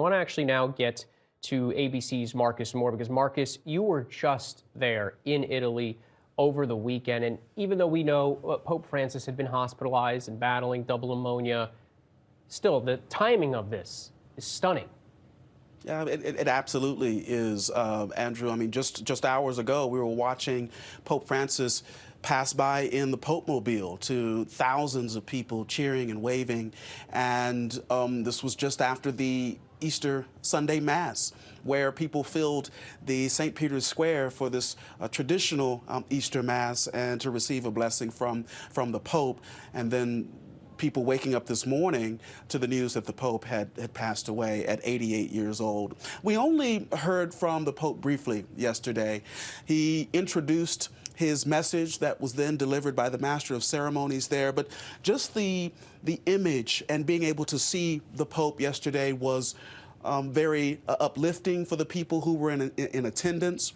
I want to actually now get to ABC's Marcus Moore, because Marcus, you were just there in Italy over the weekend. And even though we know Pope Francis had been hospitalized and battling double pneumonia, still the timing of this is stunning. Yeah, it absolutely is, Andrew. I mean, just hours ago, we were watching Pope Francis pass by in the Pope Mobile to thousands of people cheering and waving. And this was just after the Easter Sunday Mass, where people filled the St. Peter's Square for this traditional Easter Mass and to receive a blessing from the Pope. And then people waking up this morning to the news that the Pope had passed away at 88 years old. We only heard from the Pope briefly yesterday. He introduced his message that was then delivered by the Master of Ceremonies there, but just the image and being able to see the Pope yesterday was very uplifting for the people who were in attendance.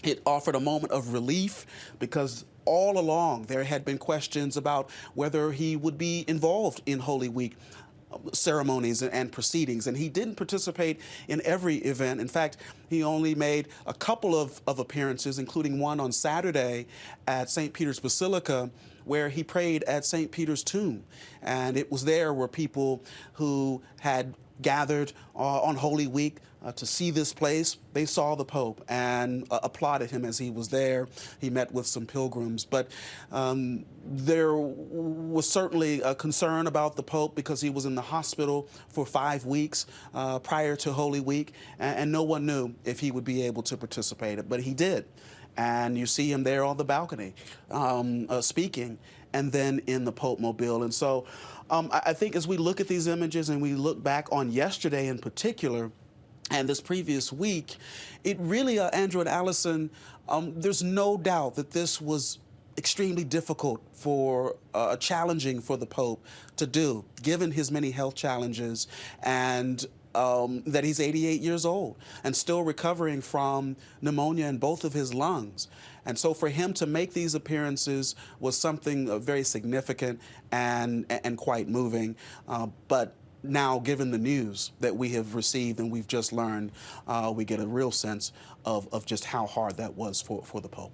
It offered a moment of relief because all along there had been questions about whether he would be involved in Holy Week ceremonies and proceedings, and he didn't participate in every event. In fact, he only made a couple of appearances, including one on Saturday at St. Peter's Basilica, where he prayed at St. Peter's tomb. And it was there where people who had gathered on Holy Week to see this place, they saw the Pope and applauded him as he was there. He met with some pilgrims, but there was certainly a concern about the Pope because he was in the hospital for 5 weeks prior to Holy Week, and no one knew if he would be able to participate, but he did. And you see him there on the balcony speaking, and then in the Pope Mobile. And so I think as we look at these images and we look back on yesterday in particular, and this previous week, it really, Andrew and Allison, there's no doubt that this was extremely difficult for, challenging for the Pope to do, given his many health challenges and that he's 88 years old and still recovering from pneumonia in both of his lungs. And so for him to make these appearances was something very significant and quite moving. But now, given the news that we have received and we've just learned, we get a real sense of just how hard that was for the Pope.